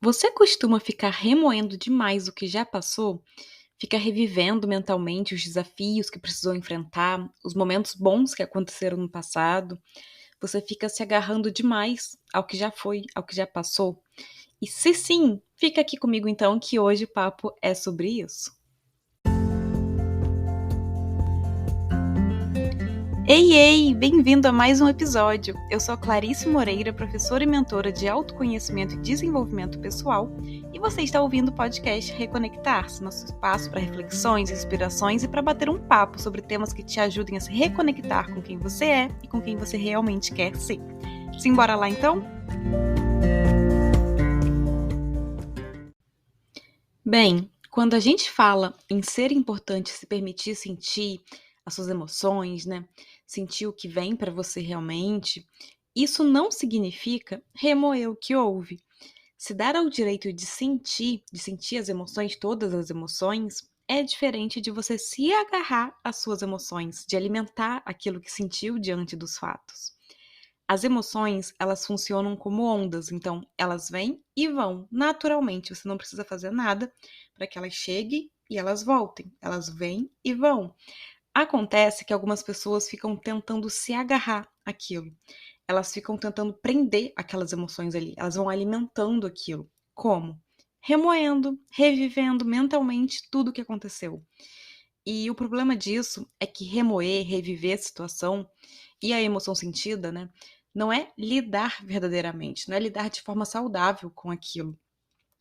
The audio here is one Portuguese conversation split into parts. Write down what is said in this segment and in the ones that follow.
Você costuma ficar remoendo demais o que já passou? Fica revivendo mentalmente os desafios que precisou enfrentar, os momentos bons que aconteceram no passado? Você fica se agarrando demais ao que já foi, ao que já passou? E se sim, fica aqui comigo então que hoje o papo é sobre isso. Ei, ei, bem-vindo a mais um episódio. Eu sou Clarice Moreira, professora e mentora de autoconhecimento e desenvolvimento pessoal, e você está ouvindo o podcast Reconectar-se, nosso espaço para reflexões, inspirações e para bater um papo sobre temas que te ajudem a se reconectar com quem você é e com quem você realmente quer ser. Simbora lá então? Bem, quando a gente fala em ser importante se permitir sentir as suas emoções, né? Sentir o que vem para você realmente, isso não significa remoer o que houve. Se dar ao direito de sentir as emoções, todas as emoções, é diferente de você se agarrar às suas emoções, de alimentar aquilo que sentiu diante dos fatos. As emoções, elas funcionam como ondas, então elas vêm e vão naturalmente, você não precisa fazer nada para que elas cheguem e elas voltem. Elas vêm e vão. Acontece que algumas pessoas ficam tentando se agarrar àquilo. Elas ficam tentando prender aquelas emoções ali. Elas vão alimentando aquilo. Como? Remoendo, revivendo mentalmente tudo o que aconteceu. E o problema disso é que remoer, reviver a situação e a emoção sentida, né, não é lidar verdadeiramente, não é lidar de forma saudável com aquilo.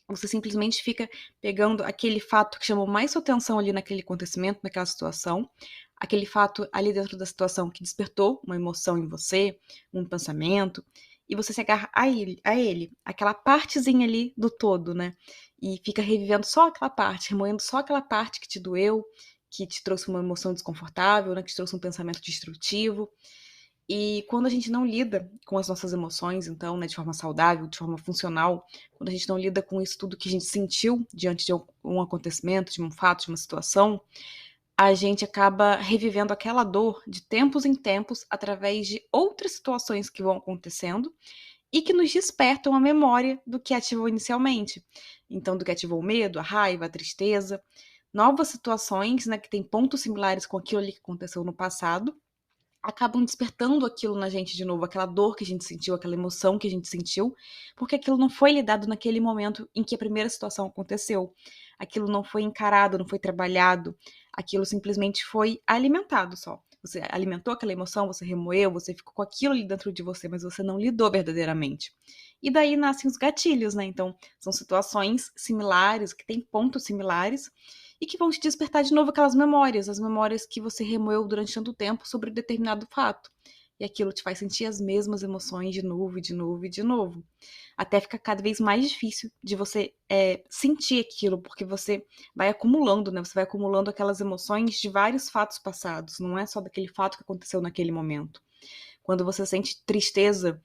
Você simplesmente fica pegando aquele fato que chamou mais sua atenção ali naquele acontecimento, naquela situação, aquele fato ali dentro da situação que despertou uma emoção em você, um pensamento, e você se agarra a ele, aquela partezinha ali do todo, né? E fica revivendo só aquela parte, remoendo só aquela parte que te doeu, que te trouxe uma emoção desconfortável, né? Que te trouxe um pensamento destrutivo. E quando a gente não lida com as nossas emoções, então, né, de forma saudável, de forma funcional, quando a gente não lida com isso tudo que a gente sentiu diante de um acontecimento, de um fato, de uma situação, a gente acaba revivendo aquela dor de tempos em tempos através de outras situações que vão acontecendo e que nos despertam a memória do que ativou inicialmente. Então, do que ativou o medo, a raiva, a tristeza, novas situações, né, que têm pontos similares com aquilo ali que aconteceu no passado acabam despertando aquilo na gente de novo, aquela dor que a gente sentiu, aquela emoção que a gente sentiu, porque aquilo não foi lidado naquele momento em que a primeira situação aconteceu. Aquilo não foi encarado, não foi trabalhado, aquilo simplesmente foi alimentado só. Você alimentou aquela emoção, você remoeu, você ficou com aquilo ali dentro de você, mas você não lidou verdadeiramente. E daí nascem os gatilhos, né? Então, são situações similares, que têm pontos similares, e que vão te despertar de novo aquelas memórias, as memórias que você remoeu durante tanto tempo sobre determinado fato. E aquilo te faz sentir as mesmas emoções de novo, e de novo e de novo. Até fica cada vez mais difícil de você sentir aquilo, porque você vai acumulando, né? Você vai acumulando aquelas emoções de vários fatos passados, não é só daquele fato que aconteceu naquele momento. Quando você sente tristeza,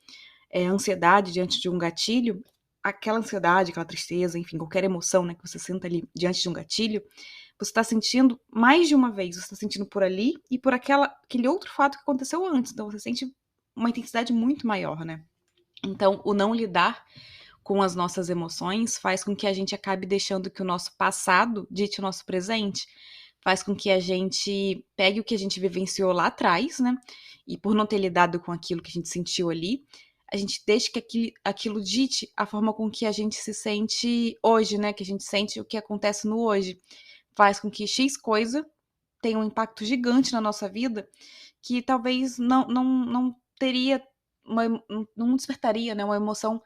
ansiedade diante de um gatilho, aquela ansiedade, aquela tristeza, enfim, qualquer emoção, né, que você senta ali diante de um gatilho, você está sentindo mais de uma vez, você está sentindo por ali e por aquele outro fato que aconteceu antes, então você sente uma intensidade muito maior, né? Então, o não lidar com as nossas emoções faz com que a gente acabe deixando que o nosso passado dite o nosso presente, faz com que a gente pegue o que a gente vivenciou lá atrás, né? E por não ter lidado com aquilo que a gente sentiu ali, a gente deixa que aquilo dite a forma com que a gente se sente hoje, né? Que a gente sente o que acontece no hoje. Faz com que X coisa tenha um impacto gigante na nossa vida que talvez não teria, não despertaria, né? Uma emoção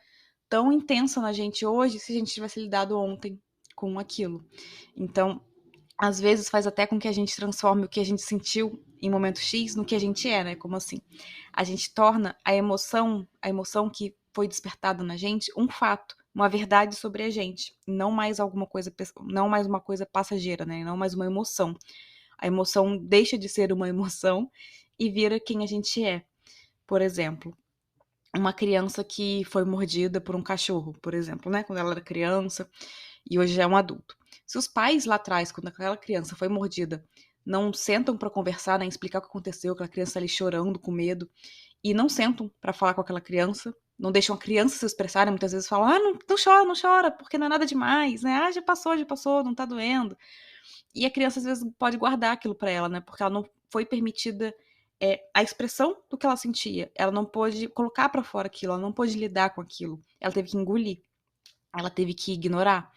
tão intensa na gente hoje se a gente tivesse lidado ontem com aquilo. Então, às vezes faz até com que a gente transforme o que a gente sentiu em momento X no que a gente é, né? Como assim? A gente torna a emoção que foi despertada na gente, um fato, uma verdade sobre a gente, não mais alguma coisa, não mais uma coisa passageira, né? Não mais uma emoção. A emoção deixa de ser uma emoção e vira quem a gente é. Por exemplo, uma criança que foi mordida por um cachorro, por exemplo, né? Quando ela era criança e hoje já é um adulto. Se os pais lá atrás, quando aquela criança foi mordida, não sentam para conversar, né, explicar o que aconteceu, aquela criança ali chorando com medo, e não sentam para falar com aquela criança, não deixam a criança se expressar, né, muitas vezes falam: "Ah, não chora, não chora, porque não é nada demais, né, ah, já passou, não tá doendo". E a criança às vezes pode guardar aquilo pra ela, né, porque ela não foi permitida, a expressão do que ela sentia, ela não pôde colocar pra fora aquilo, ela não pôde lidar com aquilo, ela teve que engolir, ela teve que ignorar.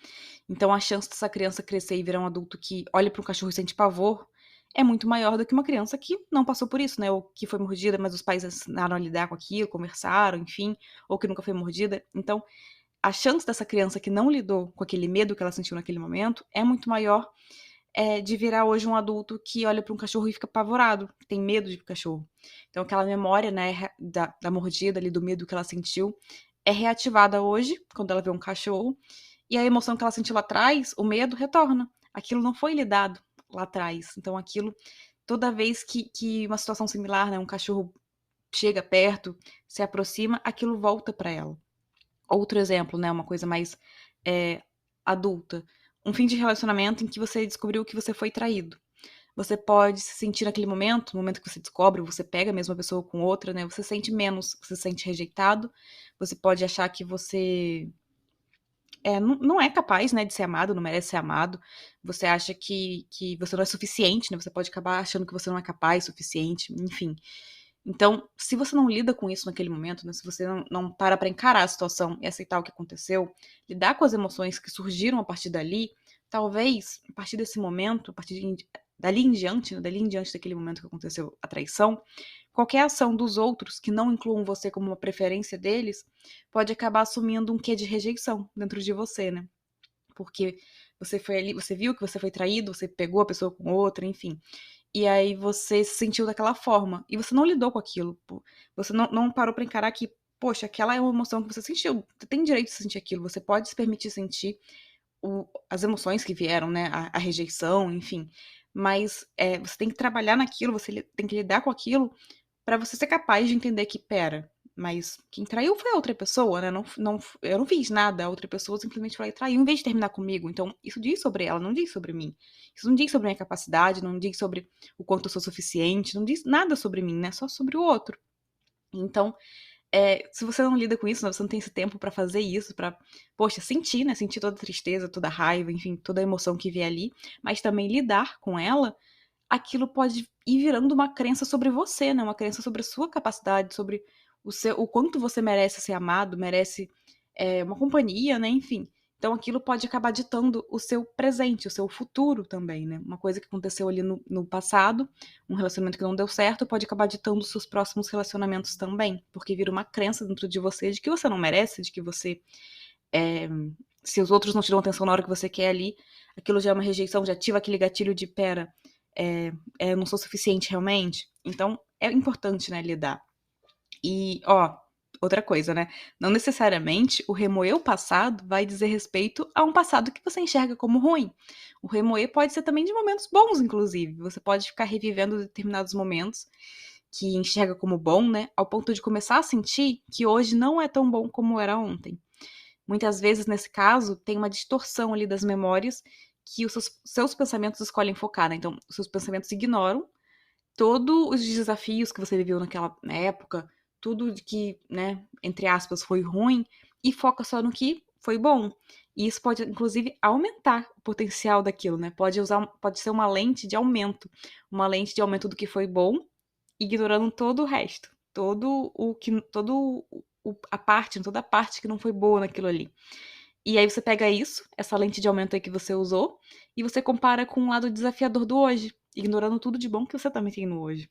Então a chance dessa criança crescer e virar um adulto que olha para um cachorro e sente pavor é muito maior do que uma criança que não passou por isso, né? Ou que foi mordida, mas os pais ensinaram a lidar com aquilo, conversaram, enfim, ou que nunca foi mordida. Então, a chance dessa criança que não lidou com aquele medo que ela sentiu naquele momento é muito maior de virar hoje um adulto que olha para um cachorro e fica apavorado, que tem medo de cachorro. Então, aquela memória, né, da mordida ali, do medo que ela sentiu, é reativada hoje, quando ela vê um cachorro, e a emoção que ela sentiu lá atrás, o medo, retorna. Aquilo não foi lidado lá atrás. Então, aquilo, toda vez que uma situação similar, né, um cachorro chega perto, se aproxima, aquilo volta para ela. Outro exemplo, né, uma coisa mais eh, adulta. Um fim de relacionamento em que você descobriu que você foi traído. Você pode se sentir naquele momento, no momento que você descobre, você pega a mesma pessoa com outra, né? Você sente menos, você se sente rejeitado, você pode achar que você não é capaz, né, de ser amado, não merece ser amado. Você acha que você não é suficiente, né? Você pode acabar achando que você não é capaz, suficiente, enfim. Então, se você não lida com isso naquele momento, né, se você não para pra encarar a situação e aceitar o que aconteceu, lidar com as emoções que surgiram a partir dali, talvez, a partir desse momento, dali em diante, né, dali em diante daquele momento que aconteceu a traição, qualquer ação dos outros que não incluam você como uma preferência deles, pode acabar assumindo um quê de rejeição dentro de você, né? Porque você foi ali, você viu que você foi traído, você pegou a pessoa com outra, enfim. E aí você se sentiu daquela forma. E você não lidou com aquilo. Você não parou pra encarar que, poxa, aquela é uma emoção que você sentiu. Você tem direito de sentir aquilo. Você pode se permitir sentir as emoções que vieram, né? A rejeição, enfim. Mas você tem que trabalhar naquilo, você tem que lidar com aquilo pra você ser capaz de entender que, pera, mas quem traiu foi a outra pessoa, né? Eu não fiz nada, a outra pessoa simplesmente foi lá e traiu em vez de terminar comigo. Então, isso diz sobre ela, não diz sobre mim. Isso não diz sobre a minha capacidade, não diz sobre o quanto eu sou suficiente, não diz nada sobre mim, né? Só sobre o outro. Então, se você não lida com isso, né, você não tem esse tempo pra fazer isso, pra, poxa, sentir, né? Sentir toda a tristeza, toda a raiva, enfim, toda a emoção que vier ali, mas também lidar com ela, aquilo pode ir virando uma crença sobre você, né, uma crença sobre a sua capacidade, sobre o quanto você merece ser amado, merece, uma companhia, né, enfim. Então aquilo pode acabar ditando o seu presente, o seu futuro também, né. Uma coisa que aconteceu ali no passado, um relacionamento que não deu certo, pode acabar ditando os seus próximos relacionamentos também, porque vira uma crença dentro de você de que você não merece, de que você, eh, se os outros não te dão atenção na hora que você quer ali, aquilo já é uma rejeição, já ativa aquele gatilho de: "Espera, eu não sou suficiente realmente". Então é importante, né, lidar. E, ó, outra coisa, né, não necessariamente o remoer o passado vai dizer respeito a um passado que você enxerga como ruim. O remoer pode ser também de momentos bons, inclusive. Você pode ficar revivendo determinados momentos que enxerga como bom, né, ao ponto de começar a sentir que hoje não é tão bom como era ontem. Muitas vezes, nesse caso, tem uma distorção ali das memórias que os seus pensamentos escolhem focar, né, então os seus pensamentos ignoram todos os desafios que você viveu naquela época, tudo de que, né, entre aspas, foi ruim, e foca só no que foi bom. E isso pode, inclusive, aumentar o potencial daquilo, né? Pode ser uma lente de aumento do que foi bom, ignorando todo o resto, toda a parte que não foi boa naquilo ali. E aí você pega isso, essa lente de aumento aí que você usou, e você compara com o lado desafiador do hoje, ignorando tudo de bom que você também tem no hoje.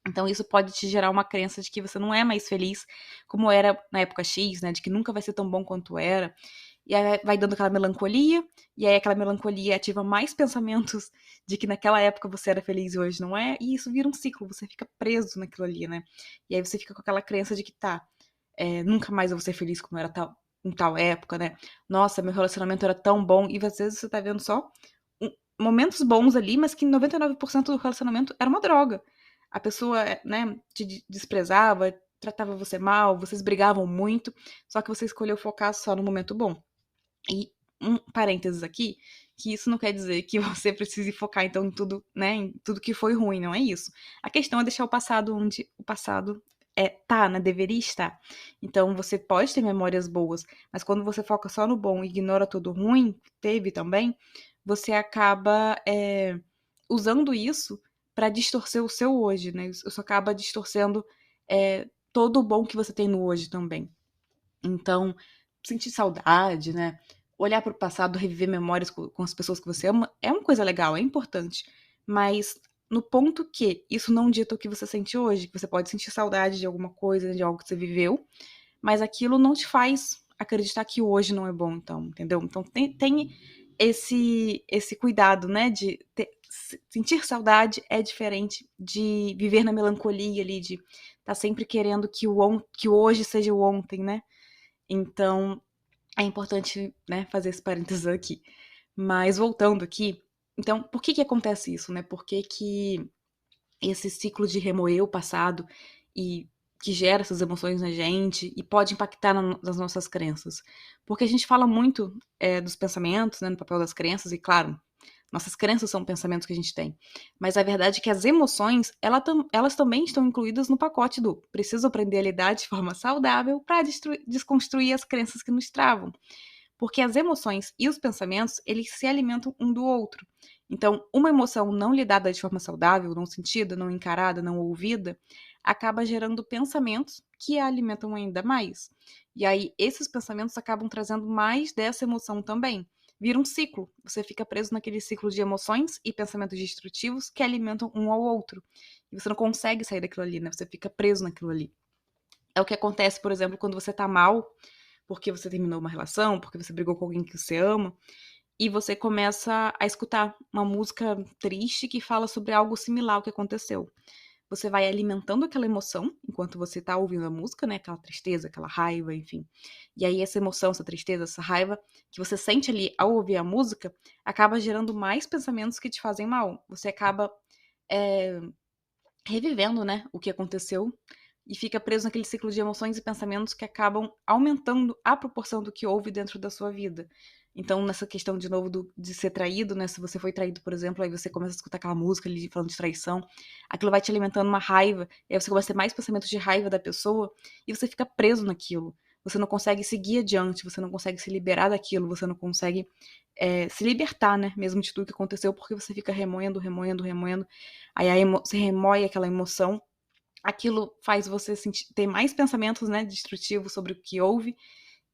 Então isso pode te gerar uma crença de que você não é mais feliz como era na época X, né, de que nunca vai ser tão bom quanto era. E aí vai dando aquela melancolia, e aí aquela melancolia ativa mais pensamentos de que naquela época você era feliz e hoje não é, e isso vira um ciclo, você fica preso naquilo ali, né? E aí você fica com aquela crença de que tá, nunca mais eu vou ser feliz como era em tal época, né? Nossa, meu relacionamento era tão bom, e às vezes você tá vendo só momentos bons ali, mas que 99% do relacionamento era uma droga. A pessoa, né, te desprezava, tratava você mal, vocês brigavam muito, só que você escolheu focar só no momento bom. E um parênteses aqui, que isso não quer dizer que você precise focar então em tudo, né, em tudo que foi ruim, não é isso. A questão é deixar o passado onde o passado tá, né, deveria estar. Então você pode ter memórias boas, mas quando você foca só no bom e ignora tudo ruim, teve também, você acaba, usando isso para distorcer o seu hoje, né, isso acaba distorcendo, todo o bom que você tem no hoje também. Então, sentir saudade, né, olhar para o passado, reviver memórias com as pessoas que você ama, é uma coisa legal, é importante, mas no ponto que isso não dita o que você sente hoje, que você pode sentir saudade de alguma coisa, de algo que você viveu, mas aquilo não te faz acreditar que hoje não é bom, então, entendeu? Então tem esse cuidado, né, de sentir saudade é diferente de viver na melancolia ali, de estar sempre querendo que o hoje seja o ontem, né? Então, é importante, né, fazer esse parênteses aqui. Mas voltando aqui, então, por que que acontece isso, né? Por que que esse ciclo de remoer o passado e que gera essas emoções na gente e pode impactar nas nossas crenças? Porque a gente fala muito dos pensamentos, né, no papel das crenças, e claro, nossas crenças são pensamentos que a gente tem. Mas a verdade é que as emoções, elas também estão incluídas no pacote do preciso aprender a lidar de forma saudável para desconstruir as crenças que nos travam. Porque as emoções e os pensamentos, eles se alimentam um do outro. Então, uma emoção não lidada de forma saudável, não sentida, não encarada, não ouvida, acaba gerando pensamentos que a alimentam ainda mais. E aí, esses pensamentos acabam trazendo mais dessa emoção também. Vira um ciclo. Você fica preso naquele ciclo de emoções e pensamentos destrutivos que alimentam um ao outro. E você não consegue sair daquilo ali, né? Você fica preso naquilo ali. É o que acontece, por exemplo, quando você tá mal, porque você terminou uma relação, porque você brigou com alguém que você ama, e você começa a escutar uma música triste que fala sobre algo similar ao que aconteceu. Você vai alimentando aquela emoção enquanto você tá ouvindo a música, né? Aquela tristeza, aquela raiva, enfim. E aí essa emoção, essa tristeza, essa raiva que você sente ali ao ouvir a música acaba gerando mais pensamentos que te fazem mal. Você acaba é, revivendo, né, o que aconteceu e fica preso naquele ciclo de emoções e pensamentos que acabam aumentando a proporção do que houve dentro da sua vida. Então, nessa questão, de novo, de ser traído, né? Se você foi traído, por exemplo, aí você começa a escutar aquela música ali falando de traição, aquilo vai te alimentando uma raiva, e aí você começa a ter mais pensamentos de raiva da pessoa, e você fica preso naquilo. Você não consegue seguir adiante, você não consegue se liberar daquilo, você não consegue se libertar, né? Mesmo de tudo que aconteceu, porque você fica remoendo, remoendo, remoendo. Aí você remoe aquela emoção, aquilo faz você ter mais pensamentos, né, destrutivos sobre o que houve,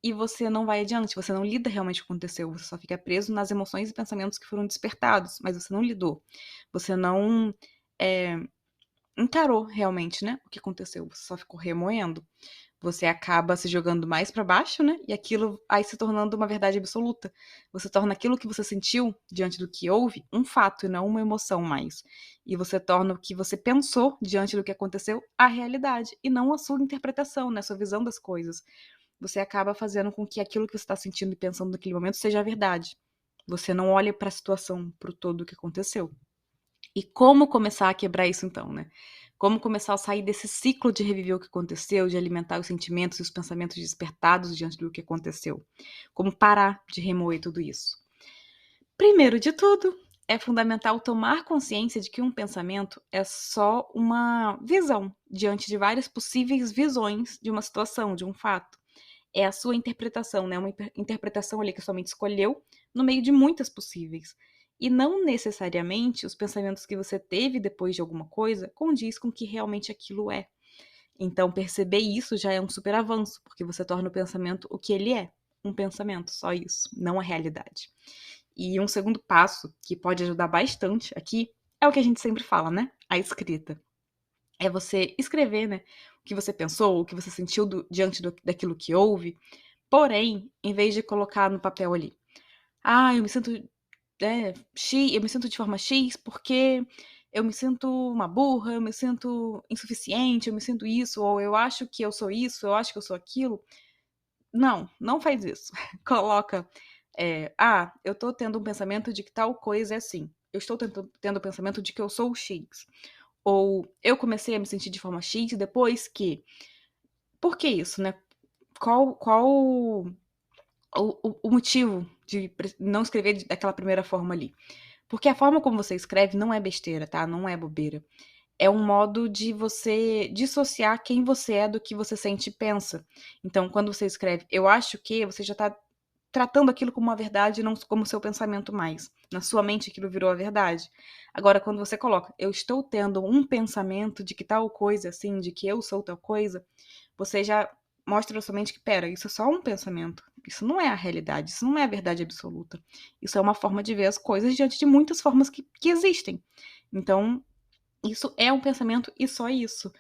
e você não vai adiante, você não lida realmente com o que aconteceu, você só fica preso nas emoções e pensamentos que foram despertados, mas você não lidou. Você não é, encarou realmente, né, o que aconteceu, você só ficou remoendo. Você acaba se jogando mais para baixo, né? E aquilo vai se tornando uma verdade absoluta. Você torna aquilo que você sentiu diante do que houve um fato e não uma emoção mais. E você torna o que você pensou diante do que aconteceu a realidade e não a sua interpretação, né? A sua visão das coisas. Você acaba fazendo com que aquilo que você está sentindo e pensando naquele momento seja a verdade. Você não olha para a situação, para o todo que aconteceu. E como começar a quebrar isso então, né? Como começar a sair desse ciclo de reviver o que aconteceu, de alimentar os sentimentos e os pensamentos despertados diante do que aconteceu? Como parar de remoer tudo isso? Primeiro de tudo, é fundamental tomar consciência de que um pensamento é só uma visão diante de várias possíveis visões de uma situação, de um fato. É a sua interpretação, né? Uma interpretação ali que a sua mente escolheu no meio de muitas possíveis. E não necessariamente os pensamentos que você teve depois de alguma coisa condiz com o que realmente aquilo é. Então, perceber isso já é um super avanço, porque você torna o pensamento o que ele é. Um pensamento, só isso, não a realidade. E um segundo passo, que pode ajudar bastante aqui, é o que a gente sempre fala, né? A escrita. É você escrever, né? O que você pensou, o que você sentiu diante daquilo que houve. Porém, em vez de colocar no papel ali, ah, eu me sinto X, eu me sinto de forma X porque eu me sinto uma burra, eu me sinto insuficiente, eu me sinto isso, ou eu acho que eu sou isso, eu acho que eu sou aquilo. Não, não faz isso. Coloca, eu tô tendo um pensamento de que tal coisa é assim. Eu estou tendo o pensamento de que eu sou o X. Ou eu comecei a me sentir de forma X depois que. Por que isso, né? Qual o motivo de não escrever daquela primeira forma ali? Porque a forma como você escreve não é besteira, tá? Não é bobeira. é um modo de você dissociar quem você é do que você sente e pensa. Então, quando você escreve "eu acho que", você já está tratando aquilo como uma verdade e não como seu pensamento mais. Na sua mente aquilo virou a verdade. Agora, quando você coloca "eu estou tendo um pensamento de que tal coisa, assim, de que eu sou tal coisa", você já mostra pra sua mente que, pera, isso é só um pensamento. Isso não é a realidade, isso não é a verdade absoluta. Isso é uma forma de ver as coisas diante de muitas formas que existem. Então, isso é um pensamento e só isso.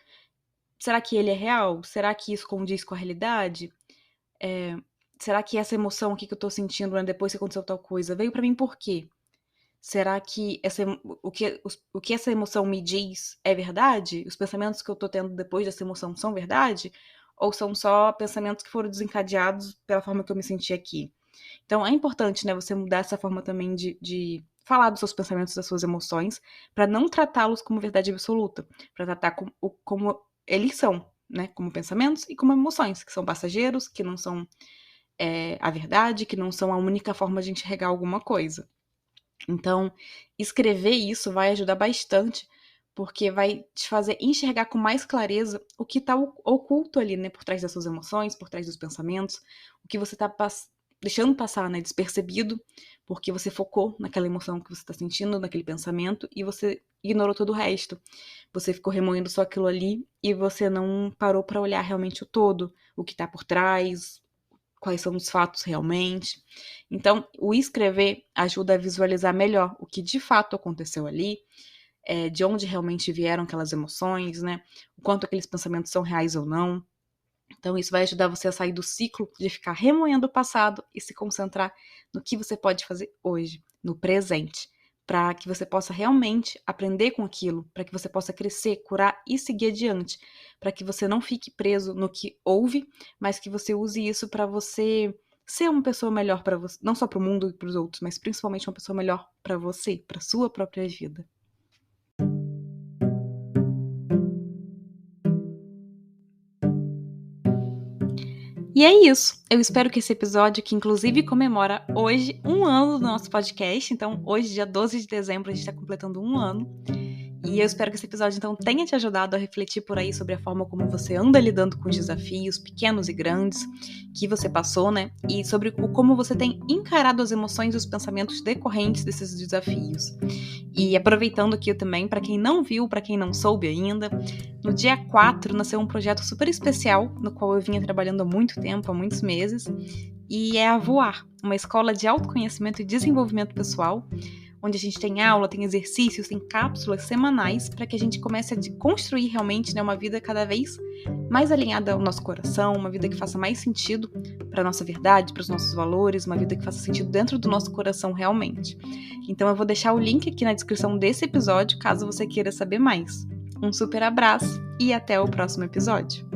Será que ele é real? Será que isso condiz com a realidade? Será que essa emoção aqui que eu tô sentindo, né, depois que aconteceu tal coisa, veio pra mim por quê? Será que o que essa emoção me diz é verdade? Os pensamentos que eu tô tendo depois dessa emoção são verdade? Ou são só pensamentos que foram desencadeados pela forma que eu me senti aqui? Então é importante, né, você mudar essa forma também de falar dos seus pensamentos, das suas emoções, pra não tratá-los como verdade absoluta, pra tratar como eles são, né, como pensamentos e como emoções, que são passageiros, que não são a verdade, que não são a única forma de enxergar alguma coisa. Então, escrever isso vai ajudar bastante, porque vai te fazer enxergar com mais clareza o que está oculto ali, né, por trás das suas emoções, por trás dos pensamentos, o que você está deixando passar, né, despercebido, porque você focou naquela emoção que você está sentindo, naquele pensamento, e você ignorou todo o resto. Você ficou remoendo só aquilo ali e você não parou para olhar realmente o todo, o que está por trás, quais são os fatos realmente. Então, o escrever ajuda a visualizar melhor o que de fato aconteceu ali, de onde realmente vieram aquelas emoções, né? O quanto aqueles pensamentos são reais ou não. Então, isso vai ajudar você a sair do ciclo de ficar remoendo o passado e se concentrar no que você pode fazer hoje, no presente, para que você possa realmente aprender com aquilo, para que você possa crescer, curar e seguir adiante, para que você não fique preso no que houve, mas que você use isso para você ser uma pessoa melhor para você, não só para o mundo e para os outros, mas principalmente uma pessoa melhor para você, para sua própria vida. E é isso. Eu espero que esse episódio, que inclusive comemora hoje 1 ano do nosso podcast, então hoje, dia 12 de dezembro, a gente está completando 1 ano. E eu espero que esse episódio, então, tenha te ajudado a refletir por aí sobre a forma como você anda lidando com os desafios, pequenos e grandes, que você passou, né? E sobre como você tem encarado as emoções e os pensamentos decorrentes desses desafios. E aproveitando aqui também, para quem não viu, para quem não soube ainda, no dia 4 nasceu um projeto super especial, no qual eu vinha trabalhando há muito tempo, há muitos meses, e é a Voar, uma escola de autoconhecimento e desenvolvimento pessoal, onde a gente tem aula, tem exercícios, tem cápsulas semanais para que a gente comece a construir realmente, né, uma vida cada vez mais alinhada ao nosso coração, uma vida que faça mais sentido para a nossa verdade, para os nossos valores, uma vida que faça sentido dentro do nosso coração realmente. Então eu vou deixar o link aqui na descrição desse episódio, caso você queira saber mais. Um super abraço e até o próximo episódio.